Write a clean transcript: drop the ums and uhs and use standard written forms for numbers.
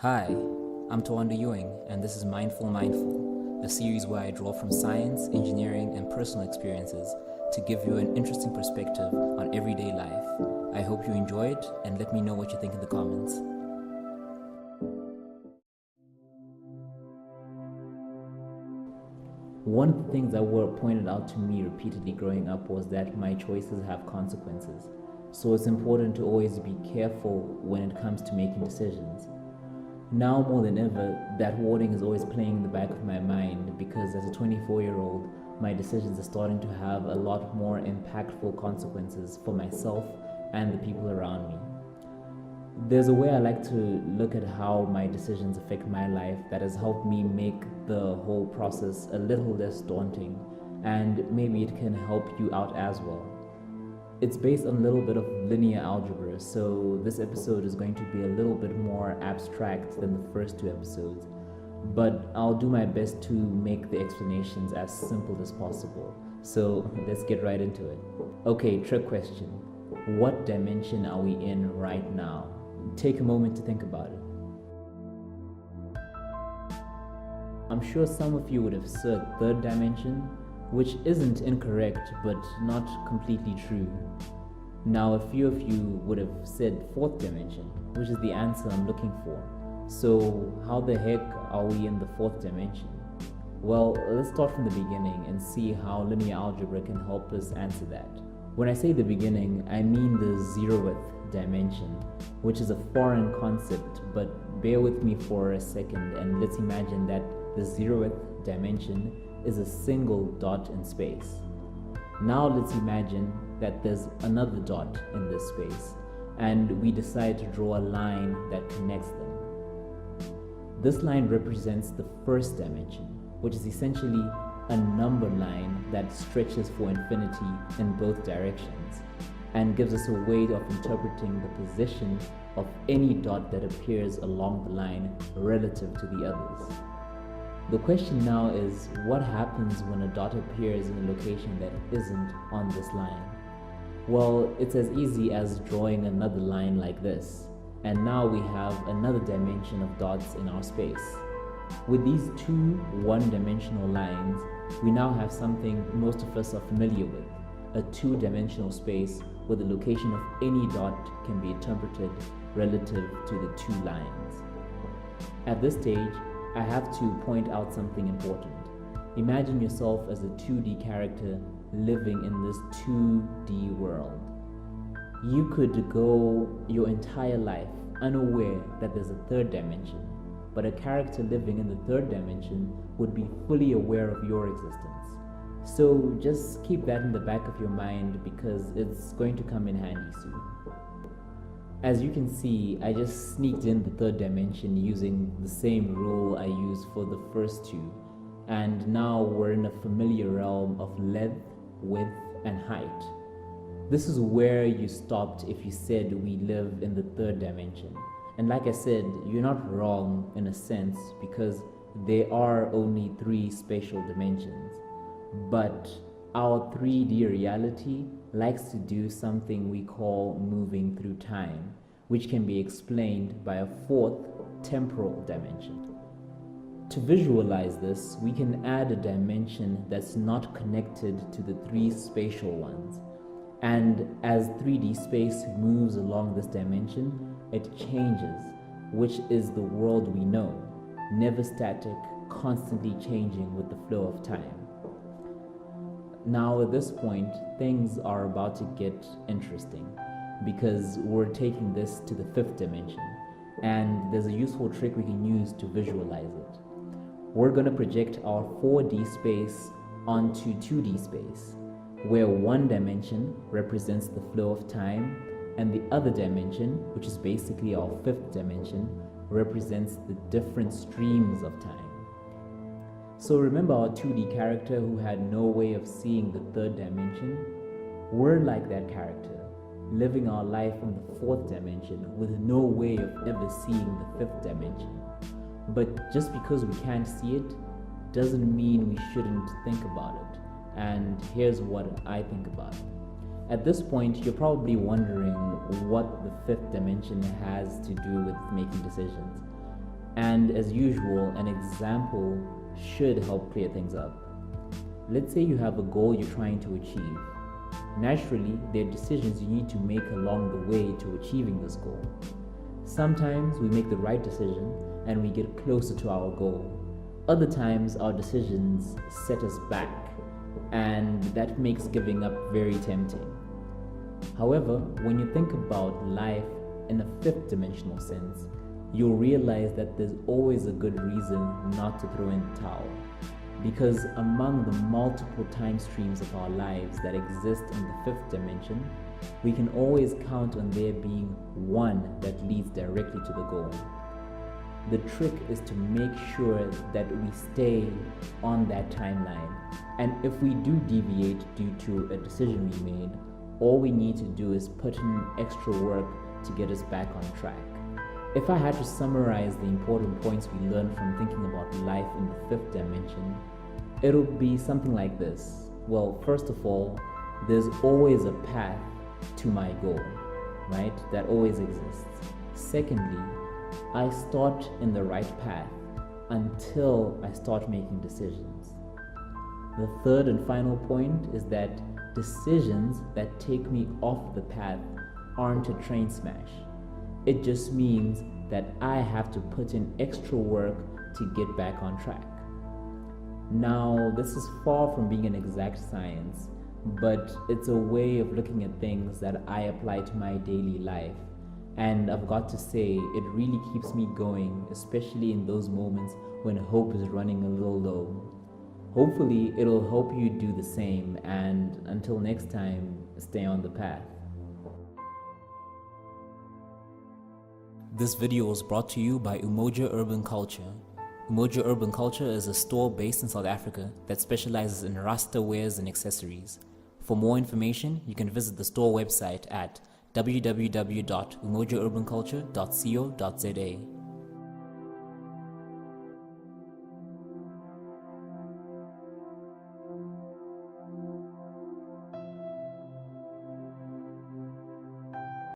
Hi, I'm Tawanda Ewing, and this is Mindful, a series where I draw from science, engineering, and personal experiences to give you an interesting perspective on everyday life. I hope you enjoy it, and let me know what you think in the comments. One of the things that were pointed out to me repeatedly growing up was that my choices have consequences. So it's important to always be careful when it comes to making decisions. Now more than ever, that warning is always playing in the back of my mind because as a 24-year-old, my decisions are starting to have a lot more impactful consequences for myself and the people around me. There's a way I like to look at how my decisions affect my life that has helped me make the whole process a little less daunting, and maybe it can help you out as well. It's based on a little bit of linear algebra, so this episode is going to be a little bit more abstract than the first two episodes, but I'll do my best to make the explanations as simple as possible. So let's get right into it. Okay, trick question. What dimension are we in right now? Take a moment to think about it. I'm sure some of you would have said third dimension, which isn't incorrect but not completely true. Now a few of you would have said fourth dimension, which is the answer I'm looking for. So how the heck are we in the fourth dimension? Well, let's start from the beginning and see how linear algebra can help us answer that. When I say the beginning, I mean the 0th dimension, which is a foreign concept, but bear with me for a second and let's imagine that the 0th dimension is a single dot in space. Now let's imagine that there's another dot in this space and we decide to draw a line that connects them. This line represents the first dimension, which is essentially a number line that stretches for infinity in both directions and gives us a way of interpreting the position of any dot that appears along the line relative to the others. The question now is, what happens when a dot appears in a location that isn't on this line? Well, it's as easy as drawing another line like this, and now we have another dimension of dots in our space. With these two one-dimensional lines, we now have something most of us are familiar with, a two-dimensional space where the location of any dot can be interpreted relative to the two lines. At this stage, I have to point out something important. Imagine yourself as a 2D character living in this 2D world. You could go your entire life unaware that there's a third dimension, but a character living in the third dimension would be fully aware of your existence. So just keep that in the back of your mind because it's going to come in handy soon. As you can see, I just sneaked in the third dimension using the same rule I used for the first two, and now we're in a familiar realm of length, width, and height. This is where you stopped if you said we live in the third dimension. And like I said, you're not wrong in a sense because there are only 3 spatial dimensions. But our 3D reality likes to do something we call moving through time, which can be explained by a 4th temporal dimension. To visualize this, we can add a dimension that's not connected to the 3 spatial ones. And as 3D space moves along this dimension, it changes, which is the world we know, never static, constantly changing with the flow of time. Now at this point, things are about to get interesting because we're taking this to the 5th dimension, and there's a useful trick we can use to visualize it. We're going to project our 4D space onto 2D space, where one dimension represents the flow of time and the other dimension, which is basically our 5th dimension, represents the different streams of time. So remember our 2D character who had no way of seeing the 3rd dimension? We're like that character, living our life in the 4th dimension with no way of ever seeing the 5th dimension. But just because we can't see it doesn't mean we shouldn't think about it. And here's what I think about it. At this point, you're probably wondering what the 5th dimension has to do with making decisions. And as usual, an example should help clear things up. Let's say you have a goal you're trying to achieve. Naturally, there are decisions you need to make along the way to achieving this goal. Sometimes we make the right decision and we get closer to our goal. Other times our decisions set us back, and that makes giving up very tempting. However, when you think about life in a fifth dimensional sense, you'll realize that there's always a good reason not to throw in the towel. Because among the multiple time streams of our lives that exist in the fifth dimension, we can always count on there being one that leads directly to the goal. The trick is to make sure that we stay on that timeline. And if we do deviate due to a decision we made, all we need to do is put in extra work to get us back on track. If I had to summarize the important points we learned from thinking about life in the fifth dimension, it'll be something like this. Well, first of all, there's always a path to my goal, right? That always exists. Secondly, I start in the right path until I start making decisions. The third and final point is that decisions that take me off the path aren't a train smash. It just means that I have to put in extra work to get back on track. Now, this is far from being an exact science, but it's a way of looking at things that I apply to my daily life. And I've got to say, it really keeps me going, especially in those moments when hope is running a little low. Hopefully, it'll help you do the same, and until next time, stay on the path. This video was brought to you by Umoja Urban Culture. Umoja Urban Culture is a store based in South Africa that specializes in Rasta wares and accessories. For more information, you can visit the store website at www.umojaurbanculture.co.za.